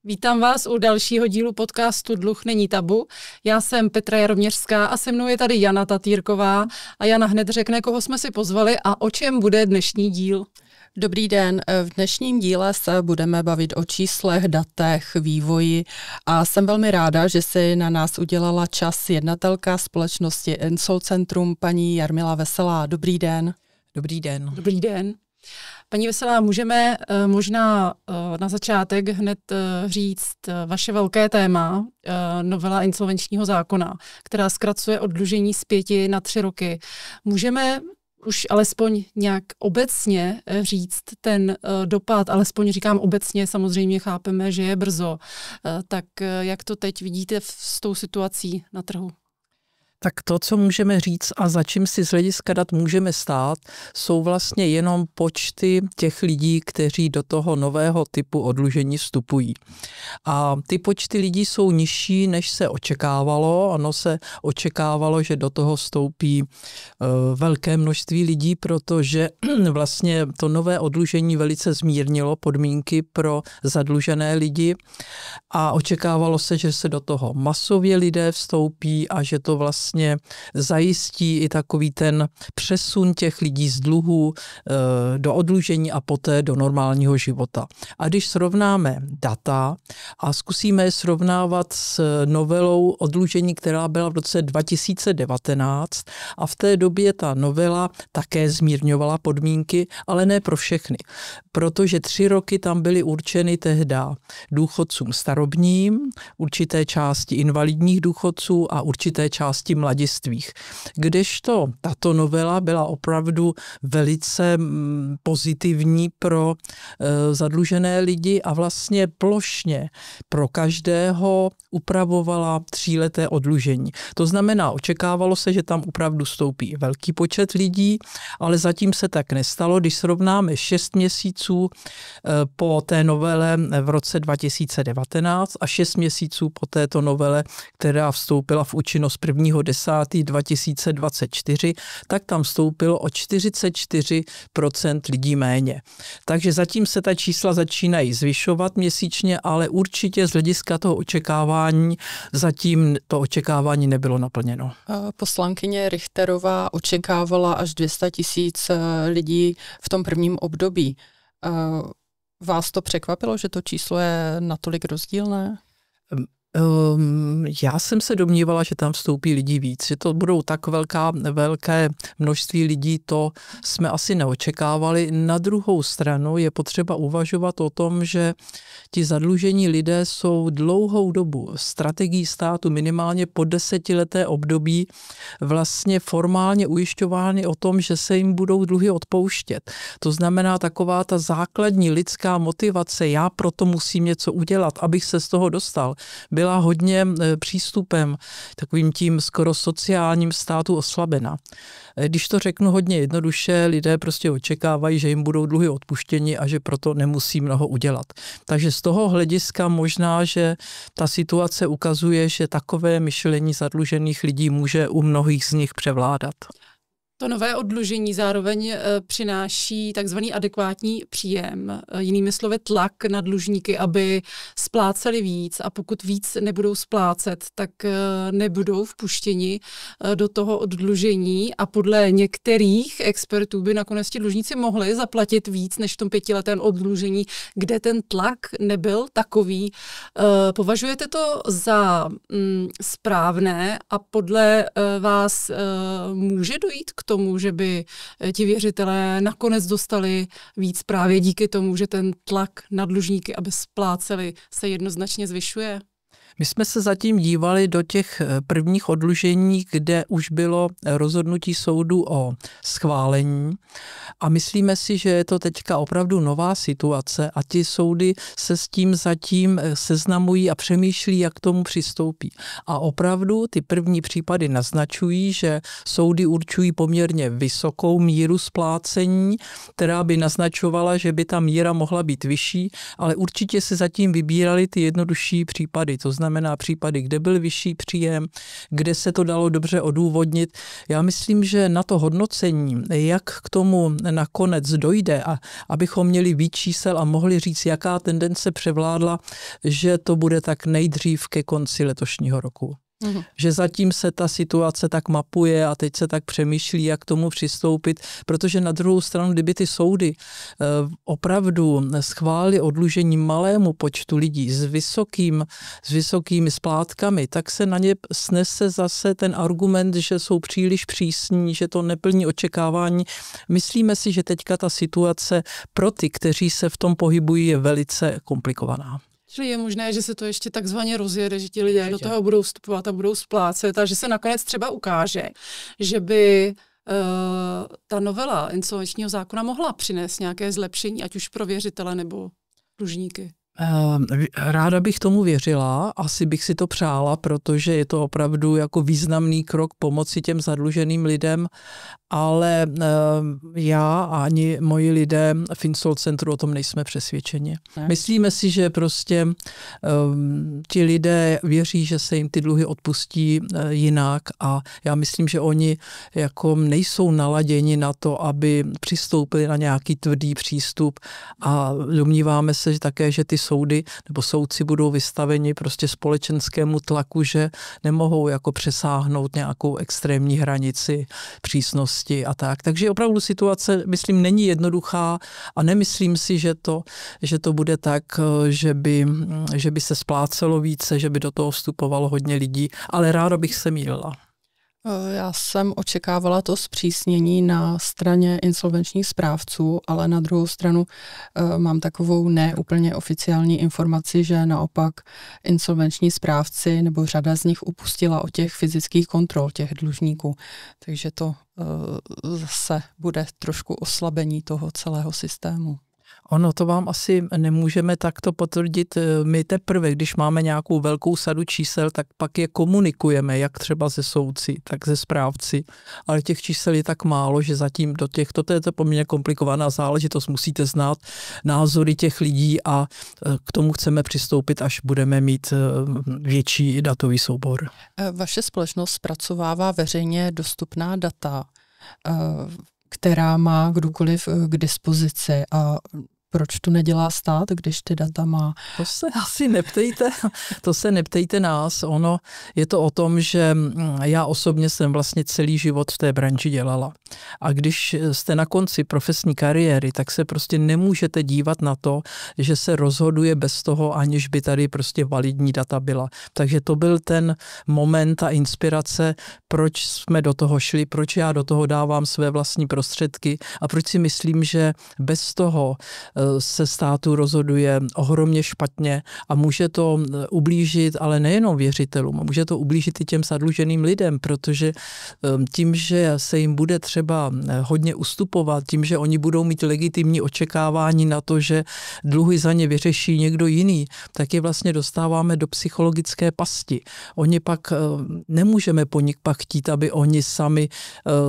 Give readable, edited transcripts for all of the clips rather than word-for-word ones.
Vítám vás u dalšího dílu podcastu Dluh není tabu. Já jsem Petra Jaroměřská a se mnou je tady Jana Tatýrková a Jana hned řekne, koho jsme si pozvali a o čem bude dnešní díl. Dobrý den, v dnešním díle se budeme bavit o číslech, datech, vývoji a jsem velmi ráda, že si na nás udělala čas jednatelka společnosti Insolcentrum, paní Jarmila Veselá. Dobrý den. Dobrý den. Dobrý den. Paní Veselá, můžeme možná na začátek hned říct vaše velké téma, novela insolvenčního zákona, která zkracuje oddlužení z 5 na 3 roky. Můžeme už alespoň nějak obecně říct ten dopad, alespoň říkám obecně, samozřejmě chápeme, že je brzo. Tak jak to teď vidíte s tou situací na trhu? Tak to, co můžeme říct a za čím si z hlediska dat můžeme stát, jsou vlastně jenom počty těch lidí, kteří do toho nového typu oddlužení vstupují. A ty počty lidí jsou nižší, než se očekávalo. Ono se očekávalo, že do toho vstoupí velké množství lidí, protože vlastně to nové oddlužení velice zmírnilo podmínky pro zadlužené lidi a očekávalo se, že se do toho masově lidé vstoupí a že to vlastně zajistí i takový ten přesun těch lidí z dluhů do oddlužení a poté do normálního života. A když srovnáme data a zkusíme je srovnávat s novelou oddlužení, která byla v roce 2019 a v té době ta novela také zmírňovala podmínky, ale ne pro všechny, protože 3 roky tam byly určeny tehda důchodcům starobním, určité části invalidních důchodců a určité části mladistvých. Kdežto tato novela byla opravdu velice pozitivní pro zadlužené lidi a vlastně plošně pro každého upravovala 3leté oddlužení. To znamená, očekávalo se, že tam opravdu vstoupí velký počet lidí, ale zatím se tak nestalo. Když srovnáme 6 měsíců po té novele v roce 2019 a 6 měsíců po této novele, která vstoupila v účinnost 1.10.2024, tak tam vstoupilo o 44% lidí méně. Takže zatím se ta čísla začínají zvyšovat měsíčně, ale určitě z hlediska toho očekávání zatím to očekávání nebylo naplněno. Poslankyně Richterová očekávala až 200 000 lidí v tom prvním období. Vás to překvapilo, že to číslo je natolik rozdílné? Já jsem se domnívala, že tam vstoupí lidí víc, že to budou tak velké množství lidí, to jsme asi neočekávali. Na druhou stranu je potřeba uvažovat o tom, že ti zadlužení lidé jsou dlouhou dobu strategií státu minimálně po 10leté období vlastně formálně ujišťovány o tom, že se jim budou dluhy odpouštět. To znamená taková ta základní lidská motivace, já proto musím něco udělat, abych se z toho dostal, byla hodně přístupem takovým tím skoro sociálním státu oslabena. Když to řeknu hodně jednoduše, lidé prostě očekávají, že jim budou dluhy odpuštěni a že proto nemusí mnoho udělat. Takže z toho hlediska možná, že ta situace ukazuje, že takové myšlení zadlužených lidí může u mnohých z nich převládat. To nové oddlužení zároveň přináší takzvaný adekvátní příjem, jinými slovy tlak na dlužníky, aby spláceli víc a pokud víc nebudou splácet, tak nebudou vpuštěni do toho oddlužení a podle některých expertů by nakonec ti dlužníci mohli zaplatit víc než v tom 5letém oddlužení, kde ten tlak nebyl takový. Považujete to za správné a podle vás může dojít k tomu, že by ti věřitelé nakonec dostali víc právě díky tomu, že ten tlak na dlužníky, aby spláceli, se jednoznačně zvyšuje? My jsme se zatím dívali do těch prvních oddlužení, kde už bylo rozhodnutí soudu o schválení a myslíme si, že je to teďka opravdu nová situace a ti soudy se s tím zatím seznamují a přemýšlí, jak k tomu přistoupí. A opravdu ty první případy naznačují, že soudy určují poměrně vysokou míru splácení, která by naznačovala, že by ta míra mohla být vyšší, ale určitě se zatím vybíraly ty jednodušší případy. To znamená případy, kde byl vyšší příjem, kde se to dalo dobře odůvodnit. Já myslím, že na to hodnocení, jak k tomu nakonec dojde a abychom měli víc čísel a mohli říct, jaká tendence převládla, že to bude tak nejdřív ke konci letošního roku. Že zatím se ta situace tak mapuje a teď se tak přemýšlí, jak k tomu přistoupit, protože na druhou stranu, kdyby ty soudy opravdu schválily oddlužení malému počtu lidí s vysokými splátkami, tak se na ně snese zase ten argument, že jsou příliš přísní, že to neplní očekávání. Myslíme si, že teďka ta situace pro ty, kteří se v tom pohybují, je velice komplikovaná. Čili je možné, že se to ještě takzvaně rozjede, že ti lidé do toho budou vstupovat a budou splácet a že se nakonec třeba ukáže, že by ta novela insolvenčního zákona mohla přinést nějaké zlepšení, ať už pro věřitele nebo dlužníky. Ráda bych tomu věřila, asi bych si to přála, protože je to opravdu jako významný krok pomoci těm zadluženým lidem, ale já ani moji lidé v Insolcentru o tom nejsme přesvědčeni. Myslíme si, že prostě ti lidé věří, že se jim ty dluhy odpustí jinak a já myslím, že oni jako nejsou naladěni na to, aby přistoupili na nějaký tvrdý přístup a domníváme se že také, že ty soudy nebo soudci budou vystaveni prostě společenskému tlaku, že nemohou jako přesáhnout nějakou extrémní hranici přísnosti a tak. Takže opravdu situace, myslím, není jednoduchá a nemyslím si, že to bude tak, že by se splácelo více, že by do toho vstupovalo hodně lidí, ale ráda bych se mýlila. Já jsem očekávala to zpřísnění na straně insolvenčních správců, ale na druhou stranu mám takovou neúplně oficiální informaci, že naopak insolvenční správci nebo řada z nich upustila od těch fyzických kontrol těch dlužníků. Takže to zase bude trošku oslabení toho celého systému. Ono to vám asi nemůžeme takto potvrdit. My teprve, když máme nějakou velkou sadu čísel, tak pak je komunikujeme, jak třeba se soudci, tak se správci. Ale těch čísel je tak málo, že zatím to je to poměrně komplikovaná záležitost. Musíte znát názory těch lidí a k tomu chceme přistoupit, až budeme mít větší datový soubor. Vaše společnost zpracovává veřejně dostupná data, která má kdokoliv k dispozici a proč to nedělá stát, když ty data má? To se asi neptejte, nás. Ono je to o tom, že já osobně jsem vlastně celý život v té branži dělala. A když jste na konci profesní kariéry, tak se prostě nemůžete dívat na to, že se rozhoduje bez toho, aniž by tady prostě validní data byla. Takže to byl ten moment a inspirace, proč jsme do toho šli, proč já do toho dávám své vlastní prostředky a proč si myslím, že bez toho se státu rozhoduje ohromně špatně a může to ublížit, ale nejenom věřitelům, může to ublížit i těm zadluženým lidem, protože tím, že se jim bude třeba hodně ustupovat, tím, že oni budou mít legitimní očekávání na to, že dluhy za ně vyřeší někdo jiný, tak je vlastně dostáváme do psychologické pasti. Oni pak nemůžeme po nich pak chtít, aby oni sami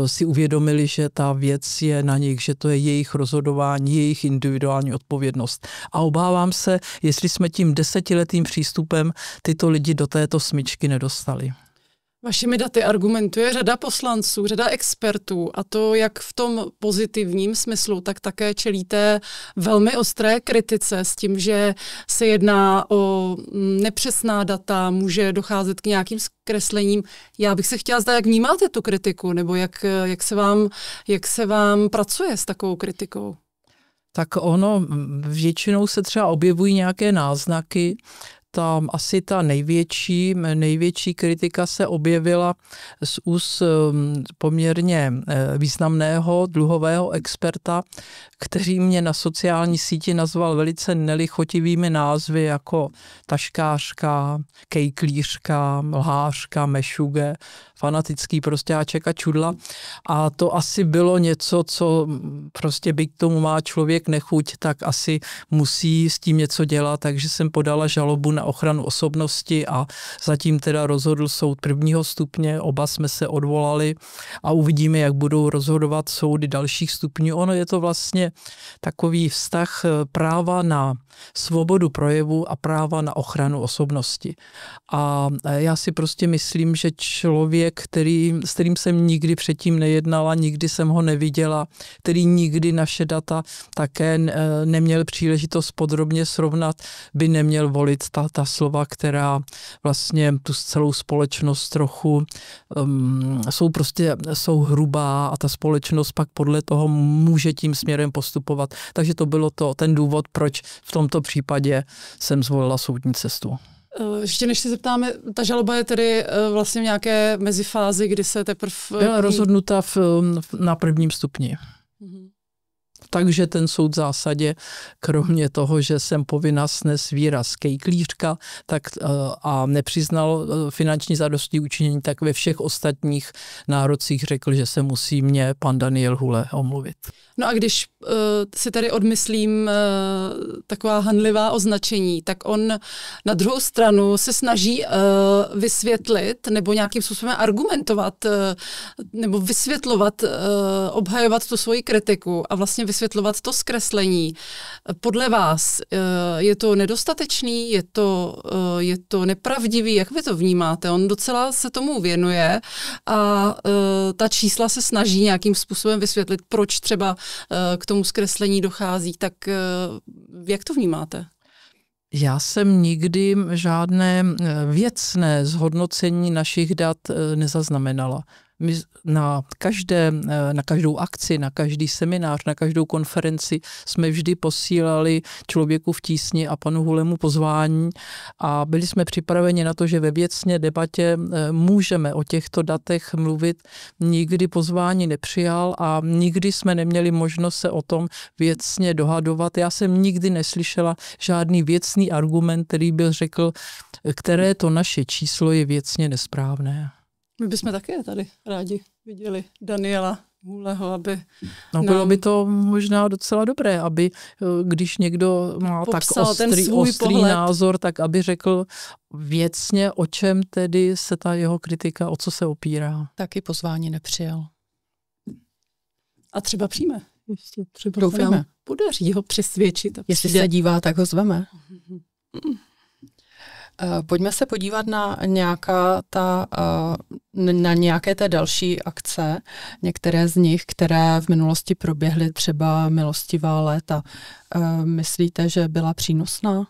si uvědomili, že ta věc je na nich, že to je jejich rozhodování, jejich individuální odpovědnost. A obávám se, jestli jsme tím 10letým přístupem tyto lidi do této smyčky nedostali. Vašimi daty argumentuje řada poslanců, řada expertů a to jak v tom pozitivním smyslu, tak také čelíte velmi ostré kritice s tím, že se jedná o nepřesná data, může docházet k nějakým zkreslením. Já bych se chtěla zdat, jak vnímáte tu kritiku, nebo jak se vám pracuje s takovou kritikou? Tak ono, většinou se třeba objevují nějaké náznaky, asi ta největší kritika se objevila z úst poměrně významného dluhového experta, který mě na sociální síti nazval velice nelichotivými názvy jako taškářka, kejklířka, lhářka, mešuge. fanatický prostáček a čudla. A to asi bylo něco, co prostě by k tomu má člověk nechuť, tak asi musí s tím něco dělat, takže jsem podala žalobu na ochranu osobnosti a zatím teda rozhodl soud prvního stupně, oba jsme se odvolali a uvidíme, jak budou rozhodovat soudy dalších stupňů. Ono je to vlastně takový vztah práva na svobodu projevu a práva na ochranu osobnosti. A já si prostě myslím, že člověk, s kterým jsem nikdy předtím nejednala, nikdy jsem ho neviděla, který nikdy naše data také neměl příležitost podrobně srovnat, by neměl volit ta slova, která vlastně tu celou společnost trochu jsou hrubá a ta společnost pak podle toho může tím směrem postupovat. Takže to bylo ten důvod, proč v tomto případě jsem zvolila soudní cestu. Ještě než se zeptáme, ta žaloba je tedy vlastně v nějaké mezifázi, kdy se teprve... Byla rozhodnuta na prvním stupni. Mm-hmm. Takže ten soud v zásadě, kromě toho, že jsem povinna snést výraz kejklířka a nepřiznal finanční zadostiučinění, tak ve všech ostatních nárocích řekl, že se musí mě pan Daniel Hule omluvit. No a když si tady odmyslím taková hanlivá označení, tak on na druhou stranu se snaží vysvětlit nebo nějakým způsobem argumentovat nebo vysvětlovat, obhajovat tu svoji kritiku a vlastně vysvětlovat to zkreslení. Podle vás je to nedostatečný, je to nepravdivý, jak vy to vnímáte? On docela se tomu věnuje a ta čísla se snaží nějakým způsobem vysvětlit, proč třeba k tomu zkreslení dochází. Tak jak to vnímáte? Já jsem nikdy žádné věcné zhodnocení našich dat nezaznamenala. My na každou akci, na každý seminář, na každou konferenci jsme vždy posílali člověku v tísni a panu Hulemu pozvání a byli jsme připraveni na to, že ve věcné debatě můžeme o těchto datech mluvit. Nikdy pozvání nepřijal a nikdy jsme neměli možnost se o tom věcně dohadovat. Já jsem nikdy neslyšela žádný věcný argument, který by řekl, které to naše číslo je věcně nesprávné. My bychom také tady rádi viděli Daniela Huleho, aby... No bylo by to možná docela dobré, aby když někdo má tak ostrý názor, tak aby řekl věcně, o čem tedy se ta jeho kritika, o co se opírá. Taky pozvání nepřijal. A třeba přijme. Ještě třeba doufáme. Podaří ho přesvědčit. Jestli se dívá, tak ho zveme. Pojďme se podívat na nějaké té další akce, některé z nich, které v minulosti proběhly, třeba Milostivá léta. Myslíte, že byla přínosná?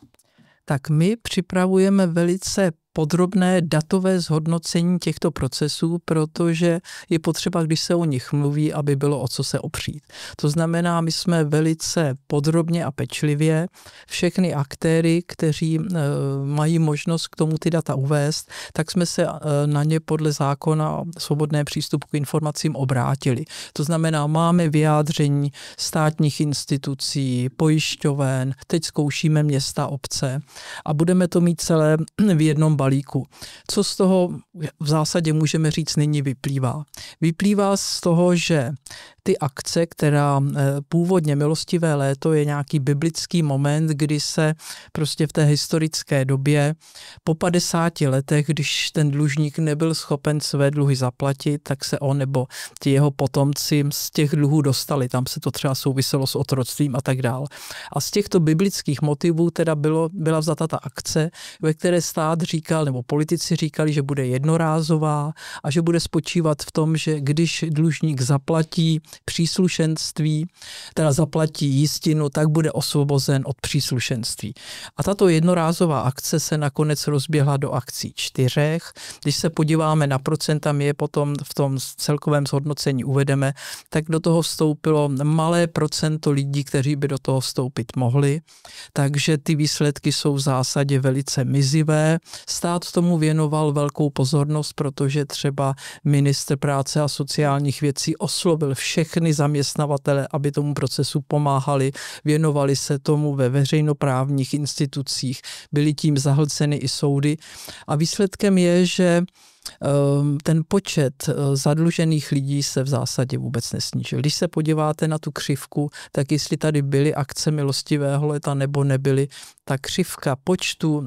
Tak my připravujeme velice podrobné datové zhodnocení těchto procesů, protože je potřeba, když se o nich mluví, aby bylo o co se opřít. To znamená, my jsme velice podrobně a pečlivě všechny aktéry, kteří mají možnost k tomu ty data uvést, tak jsme se na ně podle zákona o svobodném přístupu k informacím obrátili. To znamená, máme vyjádření státních institucí, pojišťoven, teď zkoušíme města, obce a budeme to mít celé v jednom balíku. Co z toho v zásadě můžeme říct nyní vyplývá? Vyplývá z toho, že ty akce, která původně Milostivé léto je nějaký biblický moment, kdy se prostě v té historické době po 50 letech, když ten dlužník nebyl schopen své dluhy zaplatit, tak se on nebo ti jeho potomci z těch dluhů dostali. Tam se to třeba souviselo s otroctvím a tak dále. A z těchto biblických motivů teda byla vzata ta akce, ve které stát říkal, nebo politici říkali, že bude jednorázová a že bude spočívat v tom, že když dlužník zaplatí příslušenství, teda zaplatí jistinu, tak bude osvobozen od příslušenství. A tato jednorázová akce se nakonec rozběhla do akcí 4. Když se podíváme na procenta, my je potom v tom celkovém zhodnocení uvedeme, tak do toho vstoupilo malé procento lidí, kteří by do toho vstoupit mohli. Takže ty výsledky jsou v zásadě velice mizivé. Stát tomu věnoval velkou pozornost, protože třeba ministr práce a sociálních věcí oslovil všechny zaměstnavatele, aby tomu procesu pomáhali, věnovali se tomu ve veřejnoprávních institucích, byly tím zahlceny i soudy. A výsledkem je, že ten počet zadlužených lidí se v zásadě vůbec nesnížil. Když se podíváte na tu křivku, tak jestli tady byly akce milostivého léta nebo nebyly, ta křivka počtu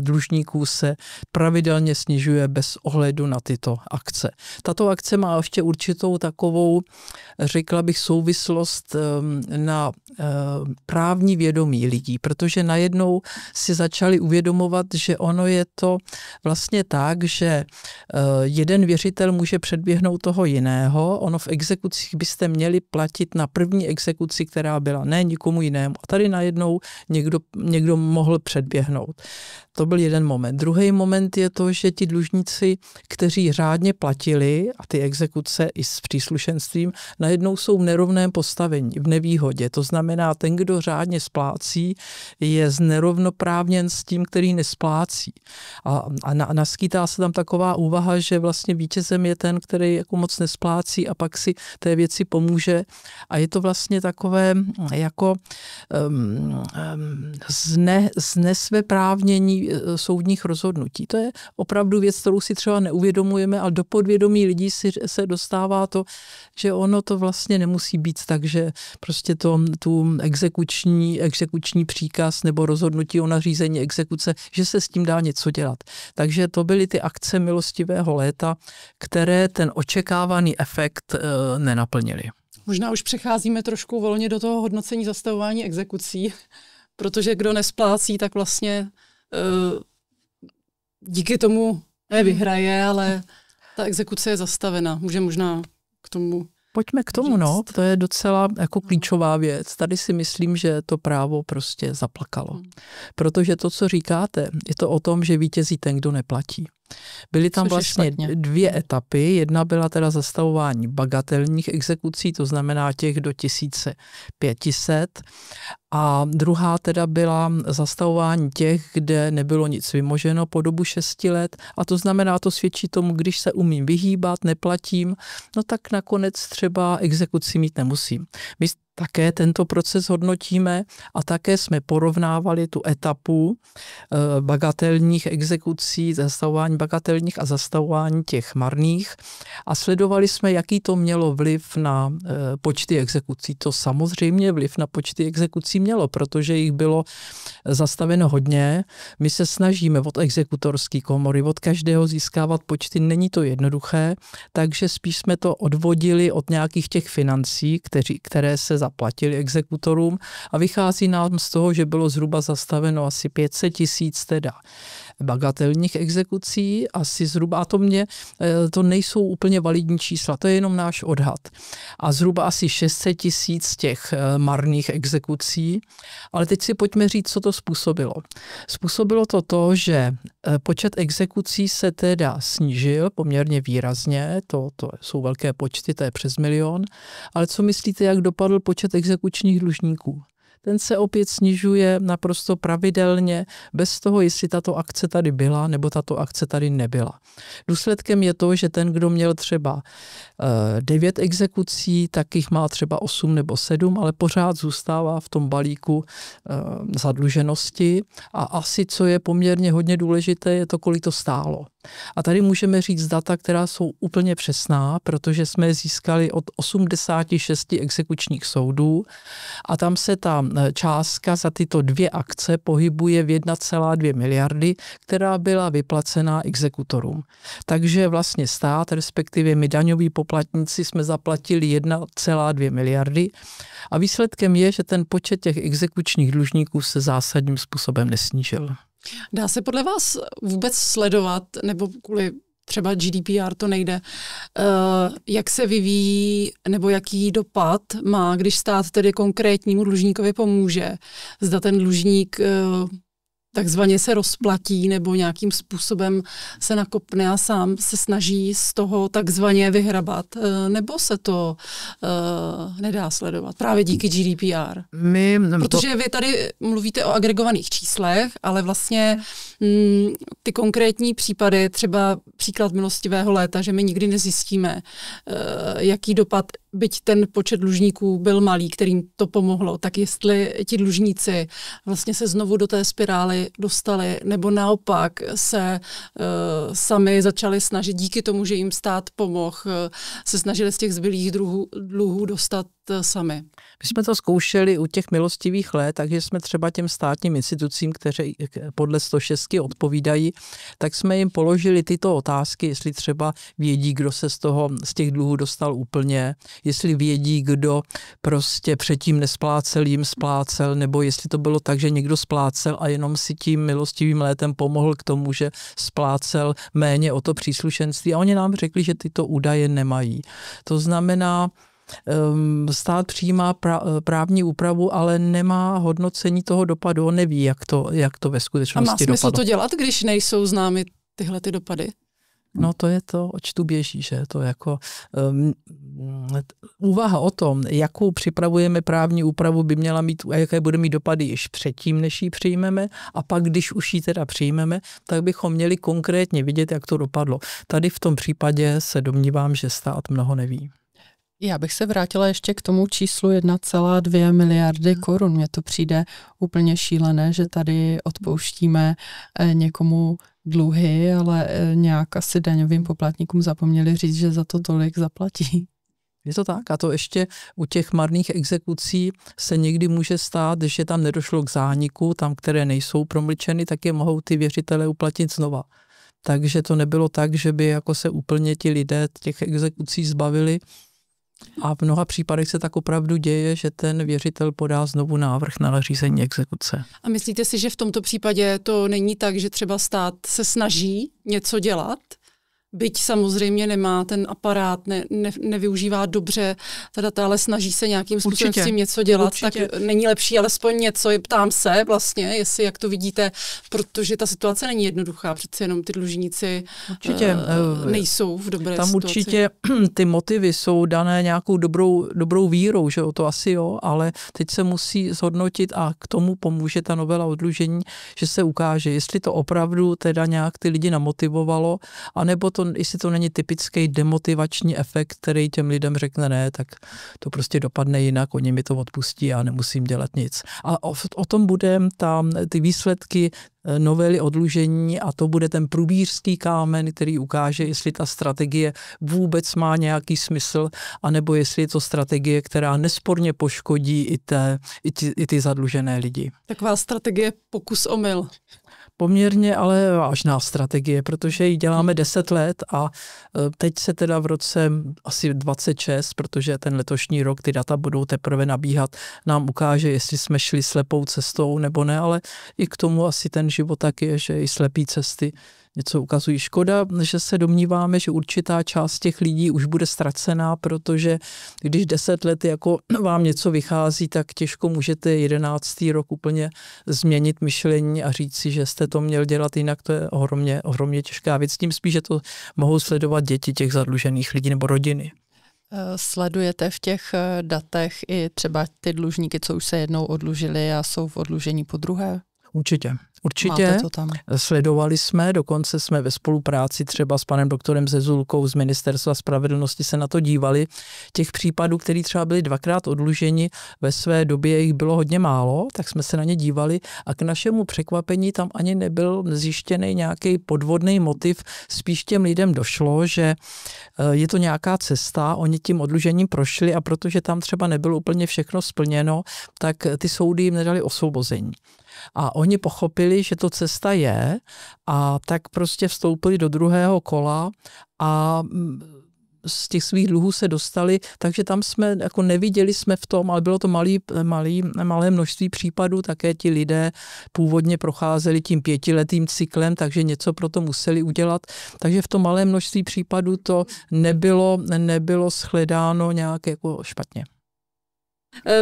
dlužníků se pravidelně snižuje bez ohledu na tyto akce. Tato akce má ještě určitou takovou, řekla bych, souvislost na právní vědomí lidí, protože najednou si začali uvědomovat, že ono je to vlastně tak, že jeden věřitel může předběhnout toho jiného, ono v exekucích byste měli platit na první exekuci, která byla, ne nikomu jinému. A tady najednou někdo mohl předběhnout. To byl jeden moment. Druhý moment je to, že ti dlužníci, kteří řádně platili a ty exekuce i s příslušenstvím, najednou jsou v nerovném postavení, v nevýhodě. To znamená, ten, kdo řádně splácí, je znerovnoprávněn s tím, který nesplácí. A naskýtá se tam taková úvaha, že vlastně vítězem je ten, který jako moc nesplácí a pak si té věci pomůže. A je to vlastně takové jako znesvéprávnění soudních rozhodnutí. To je opravdu věc, kterou si třeba neuvědomujeme, ale do podvědomí lidí se dostává to, že ono to vlastně nemusí být tak, že prostě tu exekuční příkaz nebo rozhodnutí o nařízení exekuce, že se s tím dá něco dělat. Takže to byly ty akce milostivého léta, které ten očekávaný efekt nenaplnily. Možná už přecházíme trošku volně do toho hodnocení zastavování exekucí, protože kdo nesplácí, tak vlastně díky tomu nevyhraje, ale ta exekuce je zastavena. Může možná k tomu Pojďme k tomu, no, to je docela jako klíčová věc. Tady si myslím, že to právo prostě zaplakalo. Protože to, co říkáte, je to o tom, že vítězí ten, kdo neplatí. Byly tam vlastně dvě etapy. Jedna byla teda zastavování bagatelních exekucí, to znamená těch do 1500. A druhá teda byla zastavování těch, kde nebylo nic vymoženo po dobu 6 let. A to znamená, to svědčí tomu, když se umím vyhýbat, neplatím, no tak nakonec třeba exekuci mít nemusím. My také tento proces hodnotíme a také jsme porovnávali tu etapu bagatelních exekucí, zastavování bagatelních a zastavování těch marných a sledovali jsme, jaký to mělo vliv na počty exekucí. To samozřejmě vliv na počty exekucí mělo, protože jich bylo zastaveno hodně. My se snažíme od exekutorské komory, od každého získávat počty, není to jednoduché, takže spíš jsme to odvodili od nějakých těch financí, které se zaplatili exekutorům a vychází nám z toho, že bylo zhruba zastaveno asi 500 000 teda bagatelních exekucí, asi zhruba, a to nejsou úplně validní čísla, to je jenom náš odhad. A zhruba asi 600 000 těch marných exekucí, ale teď si pojďme říct, co to způsobilo. Způsobilo to, že počet exekucí se teda snížil poměrně výrazně, to jsou velké počty, to je přes 1 000 000, ale co myslíte, jak dopadl počet exekučních dlužníků? Ten se opět snižuje naprosto pravidelně, bez toho, jestli tato akce tady byla, nebo tato akce tady nebyla. Důsledkem je to, že ten, kdo měl třeba 9 exekucí, tak jich má třeba 8 nebo 7, ale pořád zůstává v tom balíku zadluženosti. A asi, co je poměrně hodně důležité, je to, kolik to stálo. A tady můžeme říct data, která jsou úplně přesná, protože jsme je získali od 86 exekučních soudů a tam se ta částka za tyto 2 akce pohybuje v 1,2 miliardy, která byla vyplacená exekutorům. Takže vlastně stát, respektive my daňoví poplatníci jsme zaplatili 1,2 miliardy a výsledkem je, že ten počet těch exekučních dlužníků se zásadním způsobem nesnížil. Dá se podle vás vůbec sledovat, nebo kvůli třeba GDPR to nejde, jak se vyvíjí nebo jaký dopad má, když stát tedy konkrétnímu dlužníkovi pomůže? Zda ten dlužník takzvaně se rozplatí nebo nějakým způsobem se nakopne a sám se snaží z toho takzvaně vyhrabat, nebo se to nedá sledovat právě díky GDPR? Protože vy tady mluvíte o agregovaných číslech, ale vlastně ty konkrétní případy, třeba příklad milostivého léta, že my nikdy nezjistíme, jaký dopad byť ten počet dlužníků byl malý, kterým to pomohlo, tak jestli ti dlužníci vlastně se znovu do té spirály dostali, nebo naopak se sami začali snažit, díky tomu, že jim stát pomohl, se snažili z těch zbylých dluhů dostat sami. My jsme to zkoušeli u těch milostivých let, takže jsme třeba těm státním institucím, které podle 106 odpovídají, tak jsme jim položili tyto otázky, jestli třeba vědí, kdo se z těch dluhů dostal úplně, jestli vědí, kdo prostě předtím nesplácel, jim splácel, nebo jestli to bylo tak, že někdo splácel a jenom si tím milostivým létem pomohl k tomu, že splácel méně o to příslušenství. A oni nám řekli, že tyto údaje nemají. To znamená, stát přijímá právní úpravu, ale nemá hodnocení toho dopadu. On neví, jak to ve skutečnosti dopadlo. A má smysl to dělat, když nejsou známy tyhle ty dopady? No to je to, oč tu běží, že to jako úvaha o tom, jakou připravujeme právní úpravu, by měla mít, a jaké bude mít dopady již předtím, než ji přijmeme, a pak, když už ji teda přijmeme, tak bychom měli konkrétně vidět, jak to dopadlo. Tady v tom případě se domnívám, že stát mnoho neví. Já bych se vrátila ještě k tomu číslu 1,2 miliardy korun. Mně to přijde úplně šílené, že tady odpouštíme někomu dluhy, ale nějak asi daňovým poplatníkům zapomněli říct, že za to tolik zaplatí. Je to tak? A to ještě u těch marných exekucí se někdy může stát, že tam nedošlo k zániku, tam, které nejsou promlčeny, tak je mohou ty věřitelé uplatnit znova. Takže to nebylo tak, že by jako se úplně ti lidé těch exekucí zbavili. A v mnoha případech se tak opravdu děje, že ten věřitel podá znovu návrh na nařízení exekuce. A myslíte si, že v tomto případě to není tak, že třeba stát se snaží něco dělat, byť samozřejmě nemá ten aparát, nevyužívá dobře ta data, ale snaží se nějakým způsobem s tím něco dělat, tak není lepší alespoň něco, ptám se vlastně, jestli jak to vidíte, protože ta situace není jednoduchá, přece jenom ty dlužníci nejsou v dobré tam situaci. Určitě ty motivy jsou dané nějakou dobrou vírou, že to asi jo, ale teď se musí zhodnotit a k tomu pomůže ta novela oddlužení, že se ukáže, jestli to opravdu teda nějak ty lidi namotivovalo, anebo jestli to není typický demotivační efekt, který těm lidem řekne ne, tak to prostě dopadne jinak, oni mi to odpustí a nemusím dělat nic. A o tom bude ty výsledky novely oddlužení a to bude ten průbířský kámen, který ukáže, jestli ta strategie vůbec má nějaký smysl, anebo jestli je to strategie, která nesporně poškodí i ty zadlužené lidi. Taková strategie pokus omyl. Poměrně ale vážná strategie, protože ji děláme 10 let a teď se teda v roce asi 26, protože ten letošní rok ty data budou teprve nabíhat, nám ukáže, jestli jsme šli slepou cestou nebo ne, ale i k tomu asi ten život tak je, že i slepý cesty něco ukazují. Škoda, že se domníváme, že určitá část těch lidí už bude ztracená, protože když 10 let jako vám něco vychází, tak těžko můžete 11. rok úplně změnit myšlení a říct si, že jste to měl dělat jinak, to je ohromně těžká věc. Tím spíš, že to mohou sledovat děti těch zadlužených lidí nebo rodiny. Sledujete v těch datech i třeba ty dlužníky, co už se jednou oddlužili a jsou v oddlužení po druhé? Určitě. Máte to tam? Sledovali jsme, dokonce jsme ve spolupráci třeba s panem doktorem Zezulkou z Ministerstva spravedlnosti se na to dívali. Těch případů, který třeba byli 2krát oddluženi, ve své době jich bylo hodně málo, tak jsme se na ně dívali a k našemu překvapení tam ani nebyl zjištěný nějaký podvodný motiv. Spíš těm lidem došlo, že je to nějaká cesta, oni tím oddlužením prošli a protože tam třeba nebylo úplně všechno splněno, tak ty soudy jim nedali osvobození. A oni pochopili, že to cesta je a tak prostě vstoupili do druhého kola a z těch svých dluhů se dostali, takže tam jsme jako neviděli jsme v tom, ale bylo to malé množství případů, také ti lidé původně procházeli tím 5letým cyklem, takže něco pro to museli udělat, takže v tom malé množství případů to nebylo shledáno nějak jako špatně.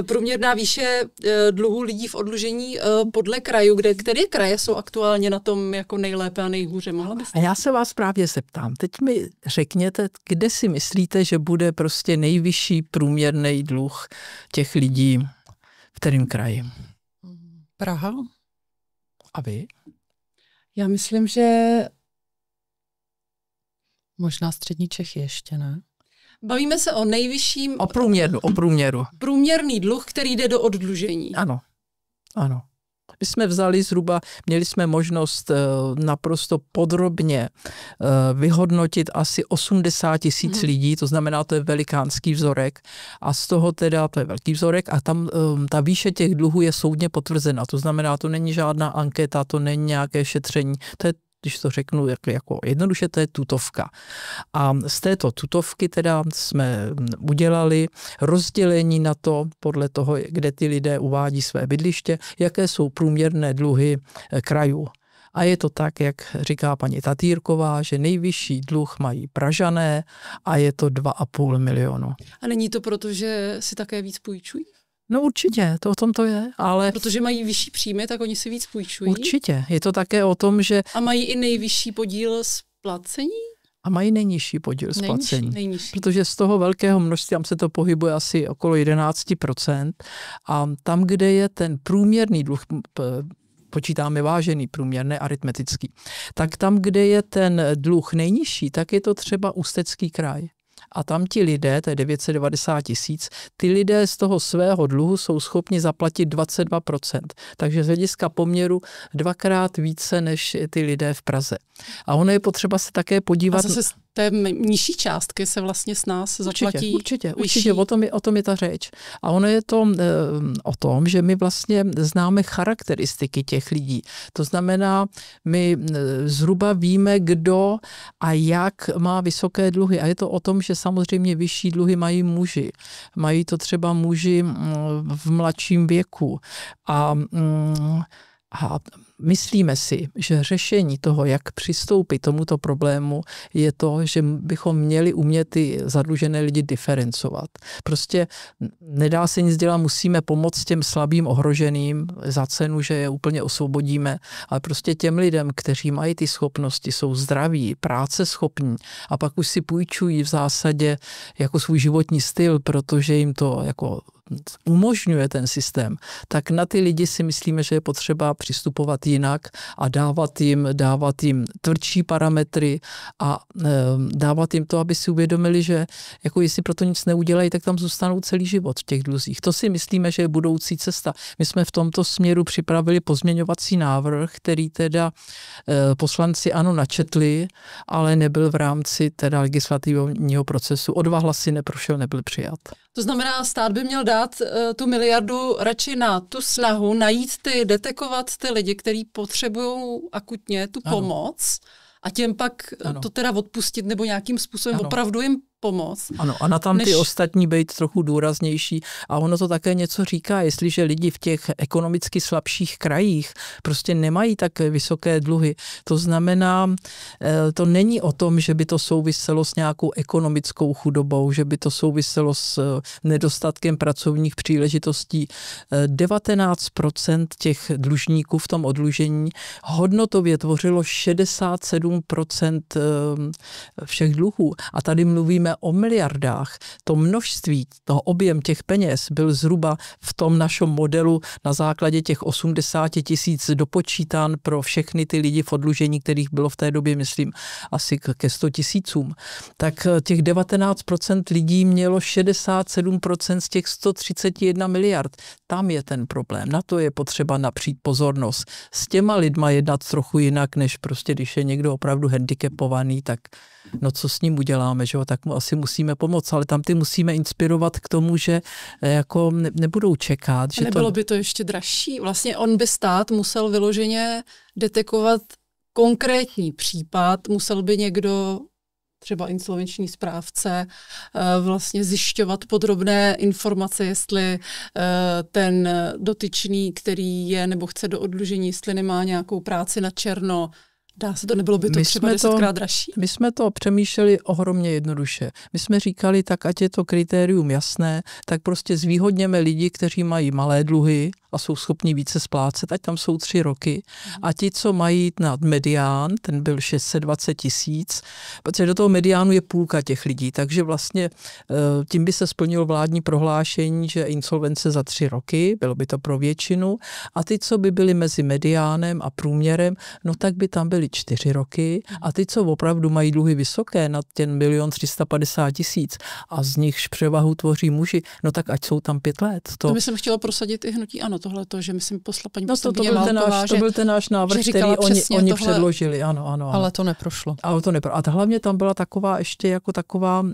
Průměrná výše dluhů lidí v oddlužení podle krajů, které kraje jsou aktuálně na tom jako nejlépe a nejhůře? Mohla byste? A já se vás právě zeptám, teď mi řekněte, kde si myslíte, že bude prostě nejvyšší průměrný dluh těch lidí v kterém kraji? Praha. A vy? Já myslím, že možná střední Čechy ještě, ne? Bavíme se o nejvyšším... O průměru. Průměrný dluh, který jde do oddlužení. Ano. My jsme měli jsme možnost naprosto podrobně vyhodnotit asi 80 000 lidí, to znamená, to je velikánský vzorek a z toho teda, to je velký vzorek a tam ta výše těch dluhů je soudně potvrzena, to znamená, to není žádná anketa, to není nějaké šetření, to je, když to řeknu jako jednoduše, to je tutovka. A z této tutovky teda jsme udělali rozdělení na to, podle toho, kde ty lidé uvádí své bydliště, jaké jsou průměrné dluhy krajů. A je to tak, jak říká paní Tatýrková, že nejvyšší dluh mají Pražané a je to 2,5 milionu. A není to proto, že si také víc půjčují? No určitě, to o tom to je, ale... Protože mají vyšší příjmy, tak oni si víc půjčují. Určitě, je to také o tom, že... A mají i nejvyšší podíl splacení? A mají nejnižší podíl splacení. Nejnižší. Protože z toho velkého množství, tam se to pohybuje asi okolo 11%. A tam, kde je ten průměrný dluh, počítáme vážený průměr, ne aritmetický, tak tam, kde je ten dluh nejnižší, tak je to třeba Ústecký kraj. A tam ti lidé, to je 990 000, ty lidé z toho svého dluhu jsou schopni zaplatit 22%. Takže z hlediska poměru 2x více než ty lidé v Praze. A ono je potřeba se také podívat... A zase z té nižší částky se vlastně s nás zaplatí Určitě, o tom je ta řeč. A ono je to o tom, že my vlastně známe charakteristiky těch lidí. To znamená, my zhruba víme, kdo a jak má vysoké dluhy. A je to o tom, že samozřejmě vyšší dluhy mají muži. Mají to třeba muži v mladším věku. A myslíme si, že řešení toho, jak přistoupit tomuto problému, je to, že bychom měli umět ty zadlužené lidi diferencovat. Prostě nedá se nic dělat, musíme pomoct těm slabým ohroženým za cenu, že je úplně osvobodíme, ale prostě těm lidem, kteří mají ty schopnosti, jsou zdraví, práce schopní a pak už si půjčují v zásadě jako svůj životní styl, protože jim to jako umožňuje ten systém, tak na ty lidi si myslíme, že je potřeba přistupovat jinak a dávat jim tvrdší parametry a dávat jim to, aby si uvědomili, že jako jestli pro to nic neudělají, tak tam zůstanou celý život v těch dluzích. To si myslíme, že je budoucí cesta. My jsme v tomto směru připravili pozměňovací návrh, který teda poslanci ANO načetli, ale nebyl v rámci teda legislativního procesu. O 2 hlasy neprošel, nebyl přijat. To znamená, stát by měl dát tu miliardu radši na tu snahu najít detekovat ty lidi, kteří potřebují akutně tu pomoc a těm pak to teda odpustit nebo nějakým způsobem opravdu jim pomoct. Ano, a na tam ty ostatní být trochu důraznější. A ono to také něco říká, jestliže lidi v těch ekonomicky slabších krajích prostě nemají tak vysoké dluhy. To znamená, to není o tom, že by to souviselo s nějakou ekonomickou chudobou, že by to souviselo s nedostatkem pracovních příležitostí. 19% těch dlužníků v tom oddlužení hodnotově tvořilo 67% všech dluhů. A tady mluvíme o miliardách. To množství, toho objem těch peněz byl zhruba v tom našem modelu na základě těch 80 000 dopočítán pro všechny ty lidi v oddlužení, kterých bylo v té době, myslím, asi ke 100 000. Tak těch 19% lidí mělo 67% z těch 131 miliard. Tam je ten problém. Na to je potřeba napřít pozornost. S těma lidma jednat trochu jinak, než prostě, když je někdo opravdu handicapovaný, tak no co s ním uděláme, že jo? Tak mu asi musíme pomoct, ale tam ty musíme inspirovat k tomu, že jako nebudou čekat. Že nebylo by to ještě dražší? Vlastně on by stát musel vyloženě detekovat konkrétní případ, musel by někdo, třeba insolvenční správce, vlastně zjišťovat podrobné informace, jestli ten dotyčný, který je nebo chce do oddlužení, jestli nemá nějakou práci na černo. Dá se to, nebylo by to třeba 10krát dražší? My jsme to přemýšleli ohromně jednoduše. My jsme říkali, tak ať je to kritérium jasné, tak prostě zvýhodněme lidi, kteří mají malé dluhy a jsou schopni více splácet, ať tam jsou 3 roky. A ti, co mají nad medián, ten byl 620 000, protože do toho mediánu je půlka těch lidí, takže vlastně tím by se splnilo vládní prohlášení, že insolvence za 3 roky, bylo by to pro většinu, a ty, co by byli mezi mediánem a průměrem, no tak by tam byly 4 roky, a ty, co opravdu mají dluhy vysoké, nad ten 1 350 000 a z nichž převahu tvoří muži, no tak ať jsou tam 5 let. To by jsem chtěla prosadit i hnutí ANO, tohleto, že myslím posla paní to byl ten náš návrh, který oni předložili, ano. Ale to neprošlo. A hlavně tam byla taková ještě jako taková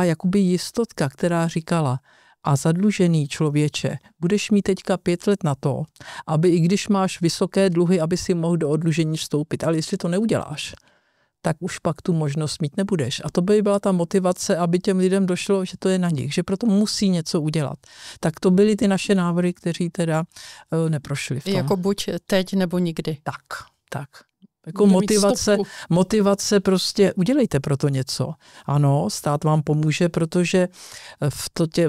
jakoby jistotka, která říkala, a zadlužený člověče, budeš mít teďka 5 let na to, aby i když máš vysoké dluhy, aby si mohl do oddlužení vstoupit. Ale jestli to neuděláš, tak už pak tu možnost mít nebudeš. A to by byla ta motivace, aby těm lidem došlo, že to je na nich, že proto musí něco udělat. Tak to byly ty naše návrhy, kteří teda neprošly v tom. Jako buď teď, nebo nikdy. Tak. Jako motivace prostě udělejte pro to něco. Ano, stát vám pomůže, protože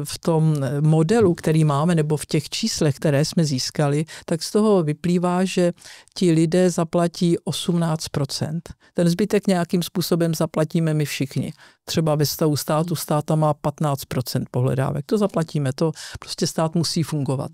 v tom modelu, který máme, nebo v těch číslech, které jsme získali, tak z toho vyplývá, že ti lidé zaplatí 18%. Ten zbytek nějakým způsobem zaplatíme my všichni. Třeba ve stavu státu státa má 15% pohledávek. To zaplatíme, to prostě stát musí fungovat.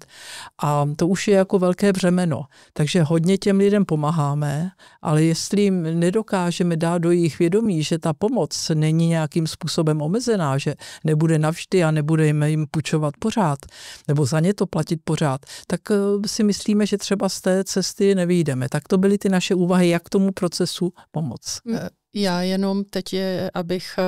A to už je jako velké břemeno. Takže hodně těm lidem pomáháme, ale jestli jim nedokážeme dát do jejich vědomí, že ta pomoc není nějakým způsobem omezená, že nebude navždy a nebudeme jim půjčovat pořád, nebo za ně to platit pořád, tak si myslíme, že třeba z té cesty nevyjdeme. Tak to byly ty naše úvahy, jak tomu procesu pomoct. Já jenom teď, abych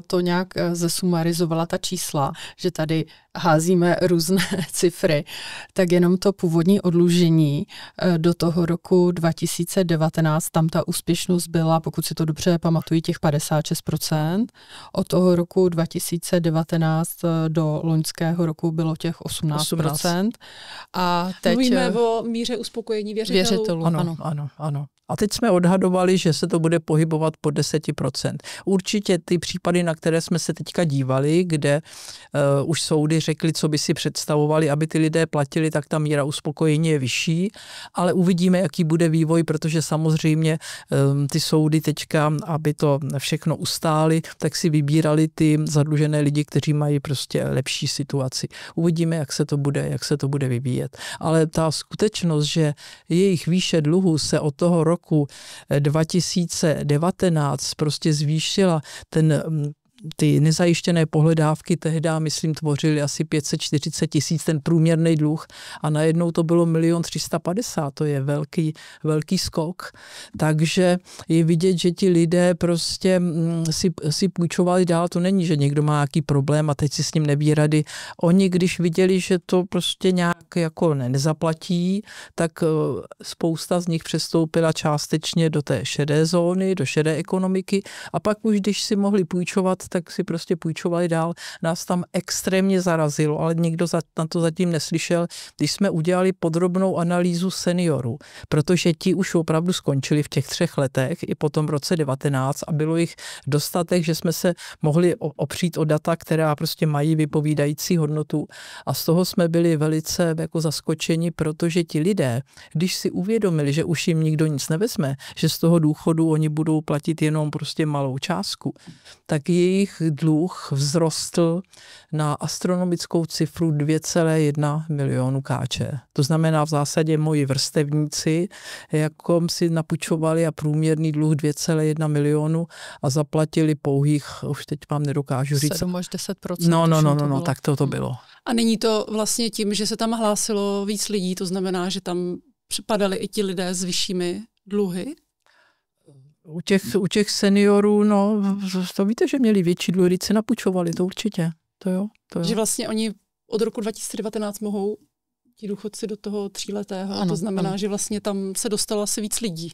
to nějak zesumarizovala ta čísla, že tady házíme různé cifry, tak jenom to původní oddlužení do toho roku 2019, tam ta úspěšnost byla, pokud si to dobře pamatuju, těch 56%. Od toho roku 2019 do loňského roku bylo těch 18%. A teď mluvíme o míře uspokojení věřitelů. Ano. A teď jsme odhadovali, že se to bude pohybovat po 10%. Určitě ty případy, na které jsme se teďka dívali, kde už soudy řekli, co by si představovali, aby ty lidé platili, tak ta míra uspokojení je vyšší, ale uvidíme, jaký bude vývoj, protože samozřejmě ty soudy teďka, aby to všechno ustáli, tak si vybírali ty zadlužené lidi, kteří mají prostě lepší situaci. Uvidíme, jak se to bude vyvíjet. Ale ta skutečnost, že jejich výše dluhu se od toho roku 2019 prostě zvýšila, ty nezajištěné pohledávky tehdy, myslím, tvořily asi 540 000 ten průměrný dluh a najednou to bylo 1 350 000, to je velký skok. Takže je vidět, že ti lidé prostě si půjčovali dál, to není, že někdo má nějaký problém a teď si s ním neví rady. Oni, když viděli, že to prostě nějak jako nezaplatí, tak spousta z nich přestoupila částečně do té šedé zóny, do šedé ekonomiky a pak už, když si mohli půjčovat, tak si prostě půjčovali dál. Nás tam extrémně zarazilo, ale nikdo na to zatím neslyšel, když jsme udělali podrobnou analýzu seniorů, protože ti už opravdu skončili v těch 3 letech i potom v roce 19 a bylo jich dostatek, že jsme se mohli opřít o data, která prostě mají vypovídající hodnotu a z toho jsme byli velice jako zaskočeni, protože ti lidé, když si uvědomili, že už jim nikdo nic nevezme, že z toho důchodu oni budou platit jenom prostě malou částku, tak jejich dluh vzrostl na astronomickou cifru 2,1 milionu káče. To znamená v zásadě moji vrstevníci, jako si napůjčovali a průměrný dluh 2,1 milionu a zaplatili pouhých, už teď vám nedokážu říct. 7 až 10%. No, tak to bylo. A není to vlastně tím, že se tam hlásilo víc lidí, to znamená, že tam připadali i ti lidé s vyššími dluhy? U těch seniorů, no, to víte, že měli větší dluhy, když se napůjčovali, to určitě. To jo. Že vlastně oni od roku 2019 mohou ti důchodci do toho 3letého. Ano, to znamená, že vlastně tam se dostalo asi víc lidí.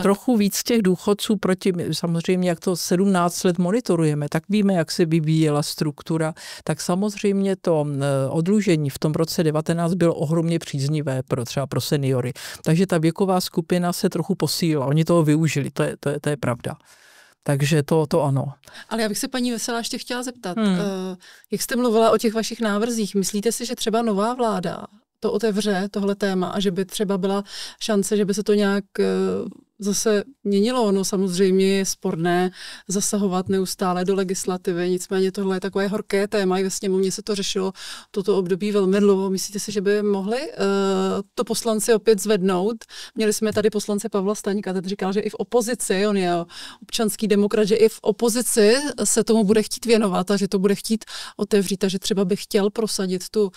Trochu víc těch důchodců proti, samozřejmě jak to 17 let monitorujeme, tak víme, jak se vyvíjela struktura, tak samozřejmě to oddlužení v tom roce 19 bylo ohromně příznivé třeba pro seniory. Takže ta věková skupina se trochu posílila, oni toho využili, to je pravda. Takže to ano. Ale já bych se paní Veselá ještě chtěla zeptat, jak jste mluvila o těch vašich návrzích, myslíte si, že třeba nová vláda to otevře, tohle téma, a že by třeba byla šance, že by se to nějak zase měnilo? No samozřejmě je sporné zasahovat neustále do legislativy, nicméně tohle je takové horké téma, i ve sněmovně se to řešilo toto období velmi dlouho. Myslíte si, že by mohli to poslanci opět zvednout? Měli jsme tady poslance Pavla Staňka, ten říkal, že i v opozici, on je občanský demokrat, že i v opozici se tomu bude chtít věnovat a že to bude chtít otevřít a že třeba by chtěl prosadit tu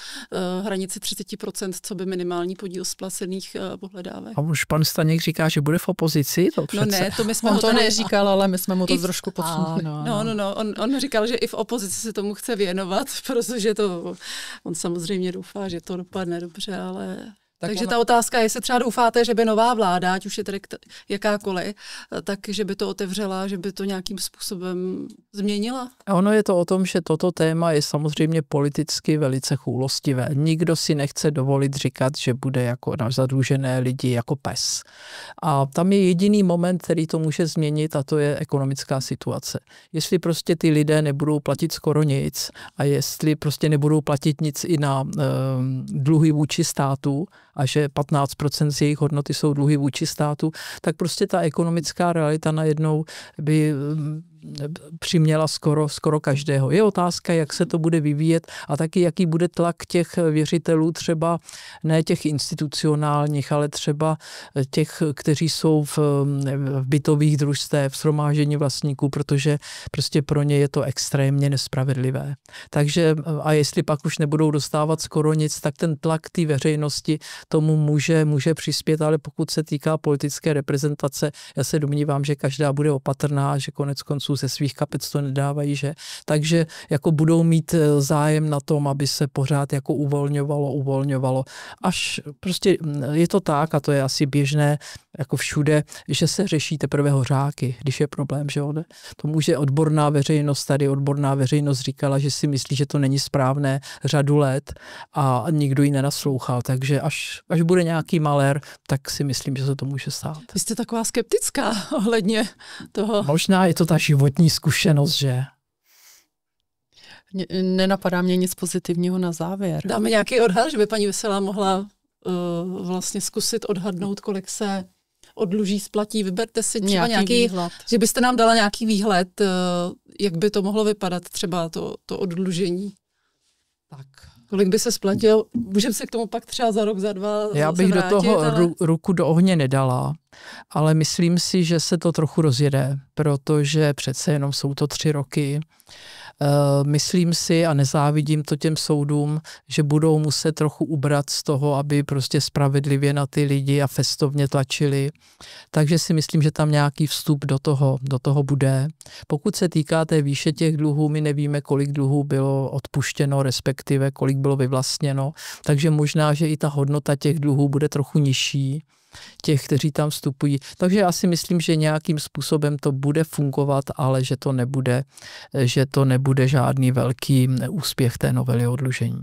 hranici 30%, co by minimální podíl splacených pohledávek. A už pan Staněk říká, že bude v opozici? No ne, to my jsme on to neříkal, ale my jsme mu to trošku podsunuli. No, on říkal, že i v opozici se tomu chce věnovat, protože on samozřejmě doufá, že to dopadne dobře, ale... Takže ta otázka je, jestli třeba doufáte, že by nová vláda, ať už je tedy jakákoliv, tak že by to otevřela, že by to nějakým způsobem změnila? A ono je to o tom, že toto téma je samozřejmě politicky velice choulostivé. Nikdo si nechce dovolit říkat, že bude jako na zadlužené lidi jako pes. A tam je jediný moment, který to může změnit, a to je ekonomická situace. Jestli prostě ty lidé nebudou platit skoro nic a jestli prostě nebudou platit nic i na dluhy vůči státu, a že 15% z jejich hodnoty jsou dluhy vůči státu, tak prostě ta ekonomická realita najednou by přiměla skoro každého. Je otázka, jak se to bude vyvíjet a taky jaký bude tlak těch věřitelů, třeba ne těch institucionálních, ale třeba těch, kteří jsou v bytových družstvech, v shromáždění vlastníků, protože prostě pro ně je to extrémně nespravedlivé. Takže a jestli pak už nebudou dostávat skoro nic, tak ten tlak té veřejnosti tomu může přispět, ale pokud se týká politické reprezentace, já se domnívám, že každá bude opatrná, že konec konců ze svých kapec to nedávají, že? Takže jako budou mít zájem na tom, aby se pořád jako uvolňovalo. Až prostě je to tak, a to je asi běžné jako všude, že se řeší teprve hořáky, když je problém, že jo? To může odborná veřejnost říkala, že si myslí, že to není správné řadu let a nikdo ji nenaslouchal, takže až bude nějaký malér, tak si myslím, že se to může stát. Vy jste taková skeptická ohledně toho. Možná je to ta životní zkušenost, že? Nenapadá mě nic pozitivního na závěr. Dáme nějaký odhad, že by paní Veselá mohla vlastně zkusit odhadnout, kolik se odluží, splatí. Vyberte si třeba nějaký výhled. Že byste nám dala nějaký výhled, jak by to mohlo vypadat, třeba to odlužení. Tak. Kolik by se splatil? Můžeme se k tomu pak třeba za rok, za dva Já bych vrátit, do toho ruku do ohně nedala, ale myslím si, že se to trochu rozjede, protože přece jenom jsou to 3 roky. Myslím si a nezávidím to těm soudům, že budou muset trochu ubrat z toho, aby prostě spravedlivě na ty lidi a festovně tlačili. Takže si myslím, že tam nějaký vstup do toho bude. Pokud se týká té výše těch dluhů, my nevíme, kolik dluhů bylo odpuštěno, respektive kolik bylo vyvlastněno, takže možná, že i ta hodnota těch dluhů bude trochu nižší, těch, kteří tam vstupují. Takže já si myslím, že nějakým způsobem to bude fungovat, ale že to nebude žádný velký úspěch té novely oddlužení.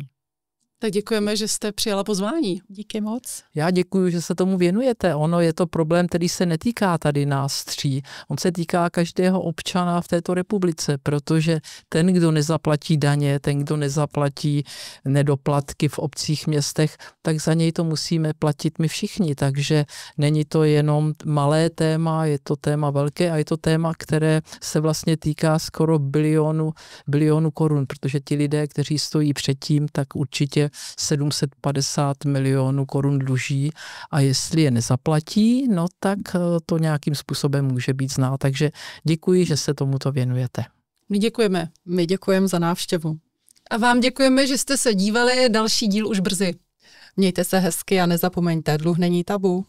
Tak děkujeme, že jste přijala pozvání. Díky moc. Já děkuji, že se tomu věnujete. Ono je to problém, který se netýká tady nás 3. On se týká každého občana v této republice, protože ten, kdo nezaplatí daně, ten, kdo nezaplatí nedoplatky v obcích, městech, tak za něj to musíme platit my všichni. Takže není to jenom malé téma, je to téma velké a je to téma, které se vlastně týká skoro bilionu korun, protože ti lidé, kteří stojí předtím, tak určitě 750 milionů korun dluží a jestli je nezaplatí, no tak to nějakým způsobem může být znát. Takže děkuji, že se tomuto věnujete. My děkujeme. My děkujeme za návštěvu. A vám děkujeme, že jste se dívali. Další díl už brzy. Mějte se hezky a nezapomeňte, dluh není tabu.